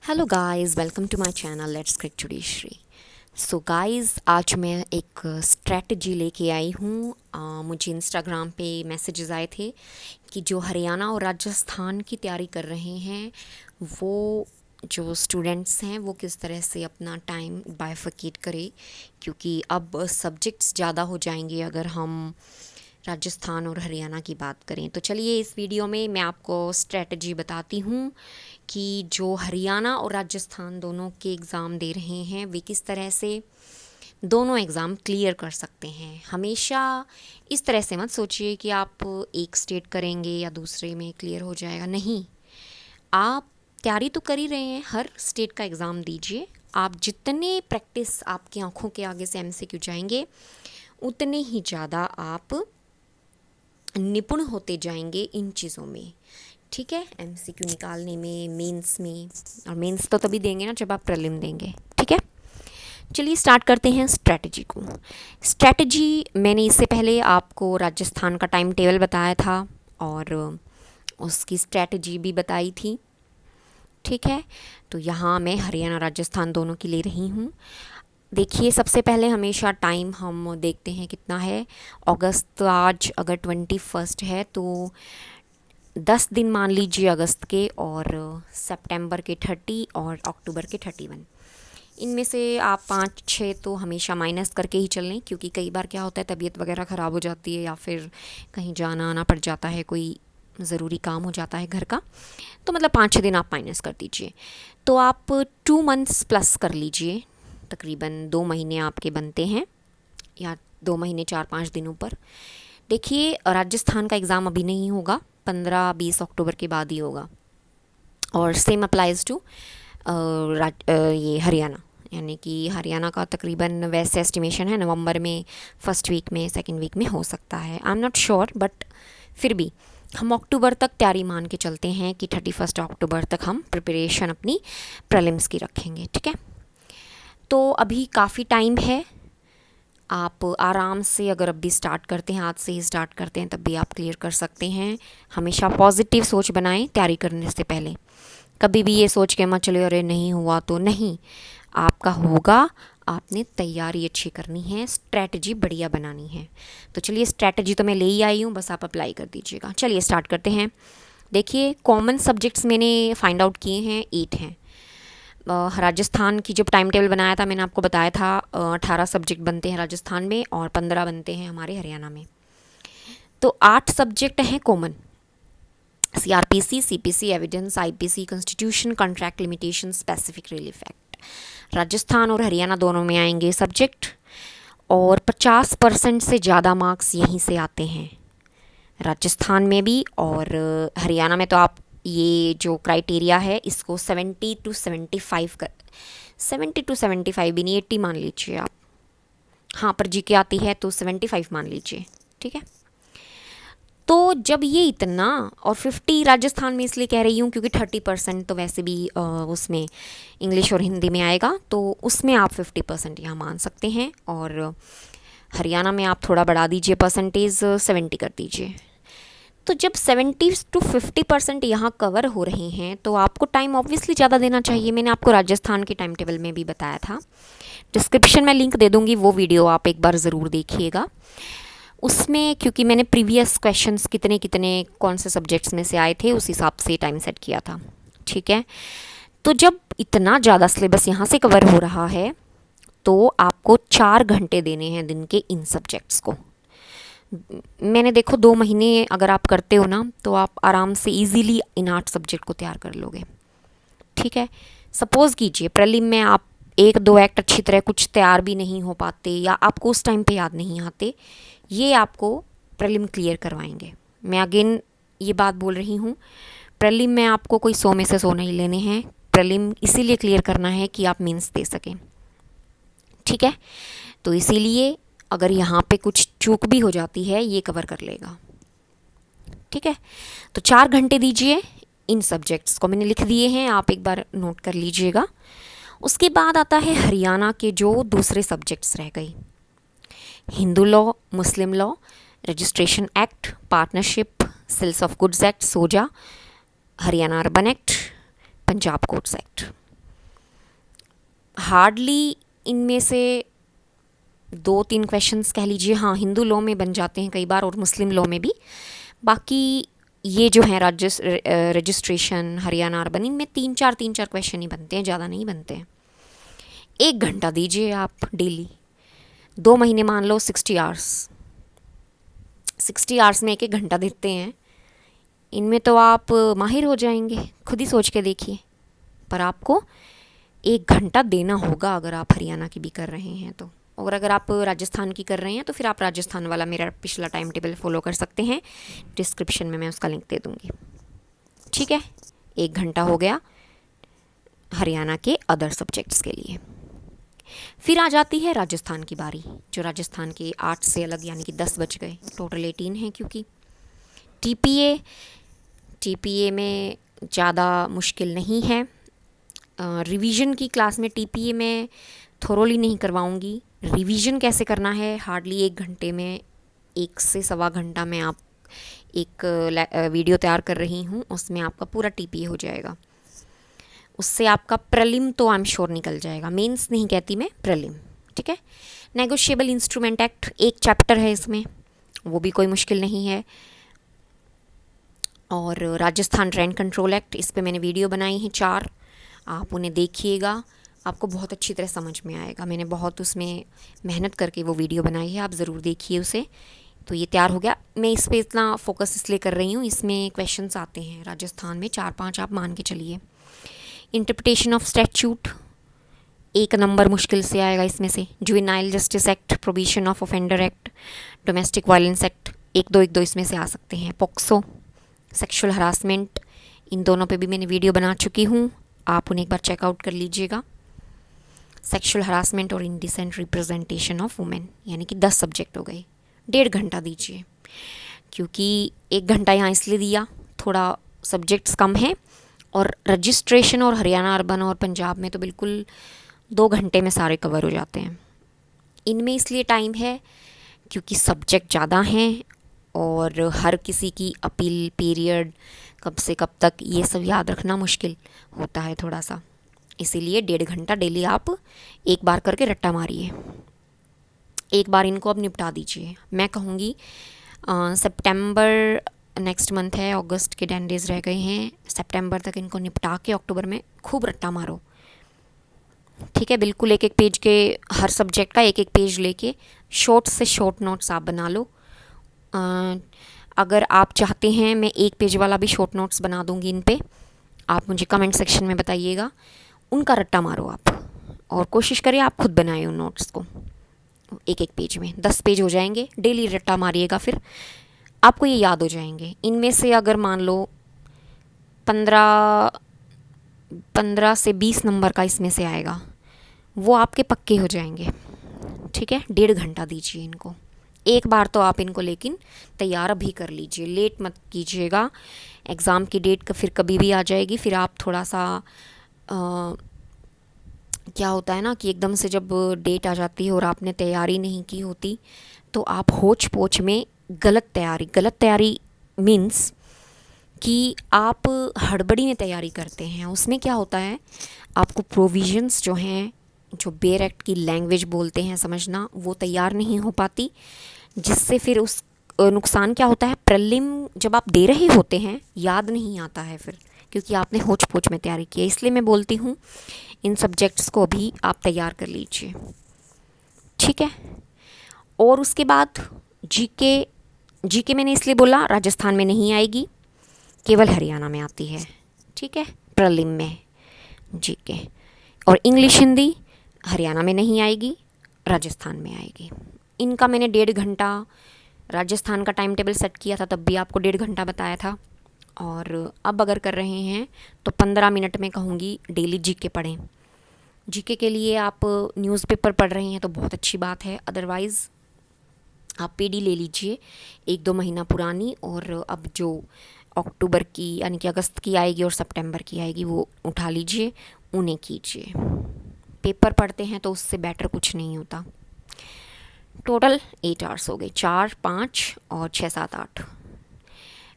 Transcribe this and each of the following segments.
Hello guys, welcome to my channel let's crack judiciary. So guys, आज मैं एक strategy लेके आई हूँ। मुझे इंस्टाग्राम पे मैसेजेस आए थे कि जो हरियाणा और राजस्थान की तैयारी कर रहे हैं वो जो स्टूडेंट्स हैं वो किस तरह से अपना टाइम बाइफरकेट करें, क्योंकि अब सब्जेक्ट्स ज़्यादा हो जाएंगे अगर हम राजस्थान और हरियाणा की बात करें। तो चलिए इस वीडियो में मैं आपको स्ट्रैटेजी बताती हूँ कि जो हरियाणा और राजस्थान दोनों के एग्ज़ाम दे रहे हैं वे किस तरह से दोनों एग्ज़ाम क्लियर कर सकते हैं। हमेशा इस तरह से मत सोचिए कि आप एक स्टेट करेंगे या दूसरे में क्लियर हो जाएगा। नहीं, आप तैयारी तो कर ही रहे हैं, हर स्टेट का एग्ज़ाम दीजिए। आप जितने प्रैक्टिस आपकी आंखों के आगे से एमसीक्यू जाएंगे उतने ही ज़्यादा आप निपुण होते जाएंगे इन चीज़ों में। ठीक है, एमसीक्यू निकालने में, मेंस में। और मेंस तो तभी देंगे ना जब आप प्रीलिम देंगे। ठीक है, चलिए स्टार्ट करते हैं स्ट्रैटेजी को। स्ट्रैटेजी मैंने इससे पहले आपको राजस्थान का टाइम टेबल बताया था और उसकी स्ट्रैटेजी भी बताई थी। ठीक है, तो यहाँ मैं हरियाणा राजस्थान दोनों की ले रही हूँ। देखिए, सबसे पहले हमेशा टाइम हम देखते हैं कितना है। अगस्त, आज अगर 21 है तो 10 दिन मान लीजिए अगस्त के, और सितंबर के 30 और अक्टूबर के 31। इनमें से आप 5-6 तो हमेशा माइनस करके ही चल लें, क्योंकि कई बार क्या होता है तबीयत वगैरह ख़राब हो जाती है या फिर कहीं जाना आना पड़ जाता है, कोई ज़रूरी काम हो जाता है घर का, तो मतलब 5-6 दिन आप माइनस कर दीजिए। तो आप 2 मंथ्स प्लस कर लीजिए, तकरीबन 2 महीने आपके बनते हैं, या 2 महीने 4-5 दिनों पर। देखिए, राजस्थान का एग्ज़ाम अभी नहीं होगा, 15-20 अक्टूबर के बाद ही होगा। और सेम अप्लाइज़ टू ये हरियाणा, यानी कि हरियाणा का तकरीबन वैसे एस्टिमेशन है नवंबर में, फर्स्ट वीक में, सेकंड वीक में हो सकता है। I am not sure, but फिर भी हम अक्टूबर तक तैयारी मान के चलते हैं कि 31 अक्टूबर तक हम प्रिपरेशन अपनी प्रीलिम्स की रखेंगे। ठीक है, तो अभी काफ़ी टाइम है। आप आराम से अगर अभी स्टार्ट करते हैं, आज से ही स्टार्ट करते हैं, तब भी आप क्लियर कर सकते हैं। हमेशा पॉजिटिव सोच बनाएं तैयारी करने से पहले। कभी भी ये सोच के मत चले अरे नहीं हुआ तो नहीं, आपका होगा। आपने तैयारी अच्छी करनी है, स्ट्रैटेजी बढ़िया बनानी है। तो चलिए, स्ट्रैटेजी तो मैं ले ही आई हूँ, बस आप अप्लाई कर दीजिएगा। चलिए स्टार्ट करते हैं। देखिए, कॉमन सब्जेक्ट्स मैंने फाइंड आउट किए हैं, 8 हैं। राजस्थान की जब टाइम टेबल बनाया था मैंने आपको बताया था 18 सब्जेक्ट बनते हैं राजस्थान में और 15 बनते हैं हमारे हरियाणा में। तो 8 सब्जेक्ट हैं common: CrPC, CPC, evidence, IPC, constitution, contract limitation, specific relief act. Rajasthan और हरियाणा दोनों में आएंगे सब्जेक्ट, और 50% से ज़्यादा मार्क्स यहीं से आते हैं, राजस्थान में भी और हरियाणा में। तो आप ये जो क्राइटेरिया है इसको 70 to 75 भी नहीं, 80 मान लीजिए आप। हाँ, पर जीके आती है तो 75 मान लीजिए। ठीक है, तो जब ये इतना, और 50 राजस्थान में इसलिए कह रही हूँ क्योंकि 30% तो वैसे भी उसमें इंग्लिश और हिंदी में आएगा, तो उसमें आप 50% यहाँ मान सकते हैं। और हरियाणा में आप थोड़ा बढ़ा दीजिए परसेंटेज, 70 कर दीजिए। तो जब 70 to 50% यहाँ कवर हो रहे हैं तो आपको टाइम ऑब्वियसली ज़्यादा देना चाहिए। मैंने आपको राजस्थान के टाइम टेबल में भी बताया था, डिस्क्रिप्शन में लिंक दे दूँगी, वो वीडियो आप एक बार ज़रूर देखिएगा। उसमें क्योंकि मैंने प्रीवियस क्वेश्चंस कितने कितने कौन से सब्जेक्ट्स में से आए थे उस हिसाब से टाइम सेट किया था। ठीक है, तो जब इतना ज़्यादा सिलेबस यहाँ से कवर हो रहा है तो आपको 4 घंटे देने हैं दिन के इन सब्जेक्ट्स को। मैंने देखो 2 महीने अगर आप करते हो ना तो आप आराम से इजीली इन 8 सब्जेक्ट को तैयार कर लोगे। ठीक है, सपोज़ कीजिए प्रीलिम में आप 1-2 एक्ट अच्छी तरह कुछ तैयार भी नहीं हो पाते, या आपको उस टाइम पे याद नहीं आते, ये आपको प्रीलिम क्लियर करवाएंगे। मैं अगेन ये बात बोल रही हूँ, प्रीलिम में आपको कोई 100 में से 100 नहीं लेने हैं। प्रीलिम इसीलिए क्लियर करना है कि आप मेंस दे सकें। ठीक है, तो इसीलिए अगर यहाँ पे कुछ चूक भी हो जाती है ये कवर कर लेगा। ठीक है, तो 4 घंटे दीजिए इन सब्जेक्ट्स को, मैंने लिख दिए हैं, आप एक बार नोट कर लीजिएगा। उसके बाद आता है हरियाणा के जो दूसरे सब्जेक्ट्स रह गए: Hindu law, Muslim law, registration act, partnership, sales of goods act, सोजा, Haryana urban act, Punjab courts act. Hardly इनमें से 2-3 क्वेश्चंस कह लीजिए हाँ हिंदू लॉ में बन जाते हैं कई बार, और मुस्लिम लॉ में भी। बाकी ये जो है रजिस्ट्रेशन, हरियाणा अर्बन, इनमें 3-4 क्वेश्चन ही बनते हैं, ज़्यादा नहीं बनते हैं। 1 घंटा दीजिए आप डेली, 2 महीने मान लो 60 आवर्स, 60 आवर्स में 1-1 घंटा देते हैं। इनमें तो आप माहिर हो जाएंगे, खुद ही सोच के देखिए। पर आपको 1 घंटा देना होगा अगर आप हरियाणा की भी कर रहे हैं तो। और अगर आप राजस्थान की कर रहे हैं तो फिर आप राजस्थान वाला मेरा पिछला टाइम टेबल फॉलो कर सकते हैं, डिस्क्रिप्शन में मैं उसका लिंक दे दूँगी। ठीक है, 1 घंटा हो गया हरियाणा के अदर सब्जेक्ट्स के लिए। फिर आ जाती है राजस्थान की बारी, जो राजस्थान के 8 से अलग, यानी कि 10 बच गए, टोटल 18 हैं। क्योंकि टीपीए में ज़्यादा मुश्किल नहीं है। रिवीजन की क्लास में टीपीए में थोरोली नहीं करवाऊंगी। रिवीजन कैसे करना है, हार्डली 1 घंटे में, 1 से सवा घंटा में आप एक वीडियो तैयार कर रही हूँ, उसमें आपका पूरा टीपीए हो जाएगा। उससे आपका प्रीलिम तो आई एम श्योर निकल जाएगा, मेंस नहीं कहती मैं, प्रीलिम। ठीक है, नेगोशिएबल इंस्ट्रूमेंट एक्ट 1 चैप्टर है इसमें, वो भी कोई मुश्किल नहीं है। और राजस्थान रेंट कंट्रोल एक्ट, इस पे मैंने वीडियो बनाई है 4, आप उन्हें देखिएगा, आपको बहुत अच्छी तरह समझ में आएगा। मैंने बहुत उसमें मेहनत करके वो वीडियो बनाई है, आप ज़रूर देखिए उसे। तो ये तैयार हो गया। मैं इस पर इतना फोकस इसलिए कर रही हूँ, इसमें क्वेश्चंस आते हैं राजस्थान में 4-5, आप मान के चलिए। इंटरप्रिटेशन ऑफ स्टैट्यूट 1 नंबर मुश्किल से आएगा इसमें से। Juvenile justice act, provision of offender act, domestic violence act, 1-2 इसमें से आ सकते हैं। पॉक्सो, सेक्सुअल हरासमेंट, इन दोनों पे भी मैंने वीडियो बना चुकी हूँ, आप उन्हें एक बार चेकआउट कर लीजिएगा। सेक्सुअल हरासमेंट और इंडिसेंट रिप्रेजेंटेशन ऑफ वुमेन, यानी कि 10 सब्जेक्ट हो गए। 1.5 घंटा दीजिए, क्योंकि 1 घंटा यहाँ इसलिए दिया, थोड़ा सब्जेक्ट्स कम हैं, और रजिस्ट्रेशन और हरियाणा अर्बन और पंजाब में तो बिल्कुल 2 घंटे में सारे कवर हो जाते हैं। इनमें इसलिए टाइम है क्योंकि सब्जेक्ट ज़्यादा हैं, और हर किसी की अपील पीरियड कब से कब तक, ये सब याद रखना मुश्किल होता है थोड़ा सा। इसीलिए 1.5 घंटा डेली आप एक बार करके रट्टा मारिए, एक बार इनको अब निपटा दीजिए। मैं कहूँगी सितंबर नेक्स्ट मंथ है, अगस्त के 10 डेज़ रह गए हैं, सितंबर तक इनको निपटा के अक्टूबर में खूब रट्टा मारो। ठीक है, बिल्कुल 1-1 पेज के, हर सब्जेक्ट का 1-1 पेज लेके शॉर्ट से शॉर्ट नोट्स आप बना लो। अगर आप चाहते हैं मैं 1 पेज वाला भी शॉर्ट नोट्स बना दूंगी इन पे, आप मुझे कमेंट सेक्शन में बताइएगा। उनका रट्टा मारो आप, और कोशिश करिए आप खुद बनाएं उन नोट्स को। 1-1 पेज में 10 पेज हो जाएंगे, डेली रट्टा मारिएगा, फिर आपको ये याद हो जाएंगे। इनमें से अगर मान लो 15 से 20 नंबर का इसमें से आएगा, वो आपके पक्के हो जाएंगे। ठीक है, 1.5 घंटा दीजिए इनको, एक बार तो आप इनको लेकिन तैयार भी कर लीजिए, लेट मत कीजिएगा। एग्ज़ाम की डेट का फिर कभी भी आ जाएगी, फिर आप थोड़ा सा क्या होता है ना कि एकदम से जब डेट आ जाती है और आपने तैयारी नहीं की होती, तो आप होच पोच में गलत तैयारी मीन्स कि आप हड़बड़ी में तैयारी करते हैं। उसमें क्या होता है, आपको प्रोविजंस जो हैं, जो बेयर एक्ट की लैंग्वेज बोलते हैं, समझना, वो तैयार नहीं हो पाती, जिससे फिर उस नुकसान क्या होता है, प्रीलिम जब आप दे रहे होते हैं याद नहीं आता है फिर, क्योंकि आपने होच पोच में तैयारी की है। इसलिए मैं बोलती हूँ इन सब्जेक्ट्स को भी आप तैयार कर लीजिए। ठीक है, और उसके बाद जीके मैंने इसलिए बोला राजस्थान में नहीं आएगी, केवल हरियाणा में आती है। ठीक है, प्रीलिम में जीके, और इंग्लिश हिंदी हरियाणा में नहीं आएगी, राजस्थान में आएगी। इनका मैंने 1.5 घंटा राजस्थान का टाइम टेबल सेट किया था, तब भी आपको 1.5 घंटा बताया था, और अब अगर कर रहे हैं तो 15 मिनट में कहूँगी डेली जीके पढ़ें। जीके के लिए आप न्यूज़पेपर पढ़ रहे हैं तो बहुत अच्छी बात है, अदरवाइज़ आप पीडी ले लीजिए 1-2 महीना पुरानी, और अब जो अक्टूबर की यानी कि अगस्त की आएगी और सितंबर की आएगी वो उठा लीजिए, उन्हें कीजिए। पेपर पढ़ते हैं तो उससे बेटर कुछ नहीं होता। टोटल 8 आवर्स हो गए, 4, 5 और 6, 7, 8।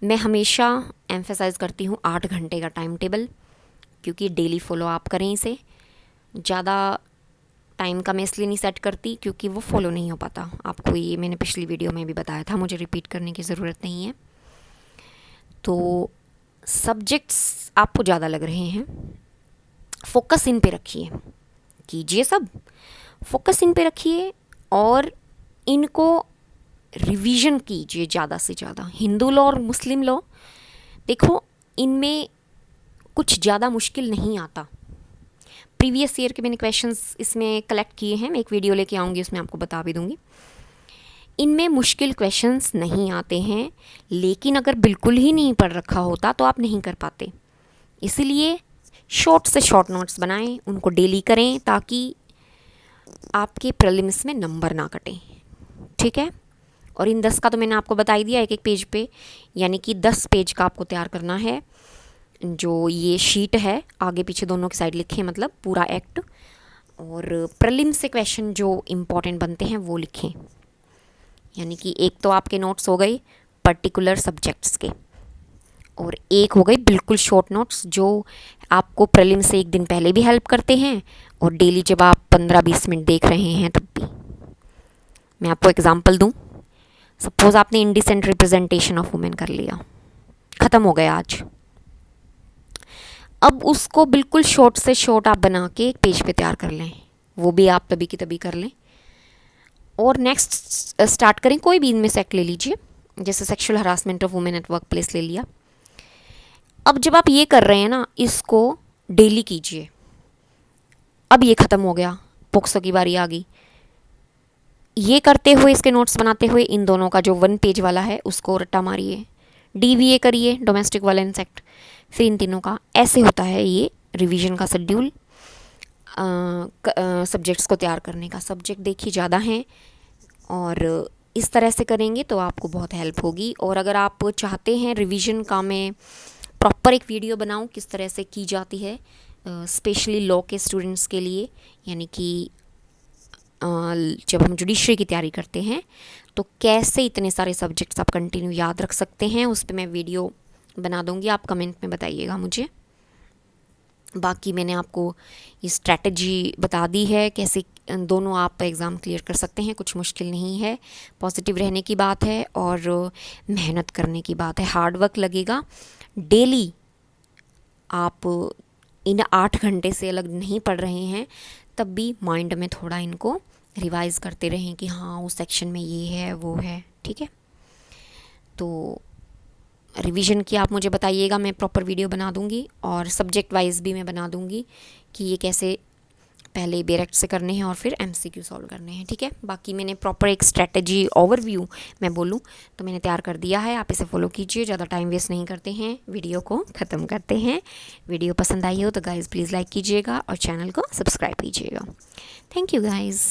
मैं हमेशा एम्फेसाइज़ करती हूँ 8 घंटे का टाइम टेबल, क्योंकि डेली फॉलो आप करें इसे ज़्यादा टाइम का मैं इसलिए नहीं सेट करती क्योंकि वो फॉलो नहीं हो पाता। आपको ये मैंने पिछली वीडियो में भी बताया था, मुझे रिपीट करने की ज़रूरत नहीं है। तो सब्जेक्ट्स आपको ज़्यादा लग रहे हैं, फोकस इन पे रखिए, कीजिए सब, फोकस इन पे रखिए और इनको रिवीजन कीजिए ज़्यादा से ज़्यादा। हिंदू लॉ और मुस्लिम लॉ, देखो इनमें कुछ ज़्यादा मुश्किल नहीं आता। प्रीवियस ईयर के मैंने क्वेश्चंस इसमें कलेक्ट किए हैं, मैं एक वीडियो लेके आऊँगी, उसमें आपको बता भी दूँगी। इनमें मुश्किल क्वेश्चंस नहीं आते हैं, लेकिन अगर बिल्कुल ही नहीं पढ़ रखा होता तो आप नहीं कर पाते। इसीलिए शॉर्ट से शॉर्ट नोट्स बनाएं, उनको डेली करें ताकि आपके प्रीलिम्स में नंबर ना कटें, ठीक है। और इन 10 का तो मैंने आपको बता ही दिया, एक एक पेज पे, यानी कि 10 पेज का आपको तैयार करना है। जो ये शीट है आगे पीछे दोनों की साइड लिखें, मतलब पूरा एक्ट, और प्रीलिम्स से क्वेश्चन जो इम्पोर्टेंट बनते हैं वो लिखें। यानी कि एक तो आपके नोट्स हो गए पर्टिकुलर सब्जेक्ट्स के, और एक हो गई बिल्कुल शॉर्ट नोट्स जो आपको प्रीलिम से एक दिन पहले भी हेल्प करते हैं और डेली जब आप 15-20 मिनट देख रहे हैं तब भी। मैं आपको एग्जांपल दूं, सपोज आपने इंडिसेंट रिप्रेजेंटेशन ऑफ वुमेन कर लिया, ख़त्म हो गया आज। अब उसको बिल्कुल शॉर्ट से शॉर्ट आप बना के एक पेज पे तैयार कर लें, वो भी आप तभी की तभी कर लें। और नेक्स्ट स्टार्ट करें, कोई भी इनमें से एक्ट ले लीजिए, जैसे sexual harassment of women at work place ले लिया। अब जब आप ये कर रहे हैं ना, इसको डेली कीजिए। अब ये ख़त्म हो गया, पोक्सो की बारी आ गई। ये करते हुए, इसके नोट्स बनाते हुए, इन दोनों का जो 1 पेज वाला है उसको रट्टा मारिए, DVA करिए, डोमेस्टिक वायलेंस एक्ट, फिर इन तीनों का। ऐसे होता है ये रिवीजन का शेड्यूल सब्जेक्ट्स को तैयार करने का। सब्जेक्ट देखिए ज़्यादा हैं और इस तरह से करेंगे तो आपको बहुत हेल्प होगी। और अगर आप चाहते हैं रिवीजन का मैं प्रॉपर एक वीडियो बनाऊं किस तरह से की जाती है, स्पेशली लॉ के स्टूडेंट्स के लिए, यानी कि जब हम जुडिशरी की तैयारी करते हैं तो कैसे इतने सारे सब्जेक्ट्स आप कंटिन्यू याद रख सकते हैं, उस पर मैं वीडियो बना दूंगी, आप कमेंट में बताइएगा मुझे। बाकी मैंने आपको ये स्ट्रैटेजी बता दी है कैसे दोनों आप एग्ज़ाम क्लियर कर सकते हैं, कुछ मुश्किल नहीं है। पॉजिटिव रहने की बात है और मेहनत करने की बात है, हार्ड वर्क लगेगा। डेली आप इन 8 घंटे से अलग नहीं पढ़ रहे हैं तब भी माइंड में थोड़ा इनको रिवाइज़ करते रहें कि हाँ उस सेक्शन में ये है वो है, ठीक है। तो रिवीजन की आप मुझे बताइएगा, मैं प्रॉपर वीडियो बना दूंगी और सब्जेक्ट वाइज भी मैं बना दूंगी कि ये कैसे पहले बेरेक्ट से करने हैं और फिर MCQ सॉल्व करने हैं, ठीक है। बाकी मैंने प्रॉपर एक स्ट्रेटजी ओवरव्यू मैं बोलूँ तो मैंने तैयार कर दिया है, आप इसे फॉलो कीजिए। ज़्यादा टाइम वेस्ट नहीं करते हैं, वीडियो को ख़त्म करते हैं। वीडियो पसंद आई हो तो गाइज़ प्लीज़ लाइक कीजिएगा और चैनल को सब्सक्राइब कीजिएगा। Thank you guys.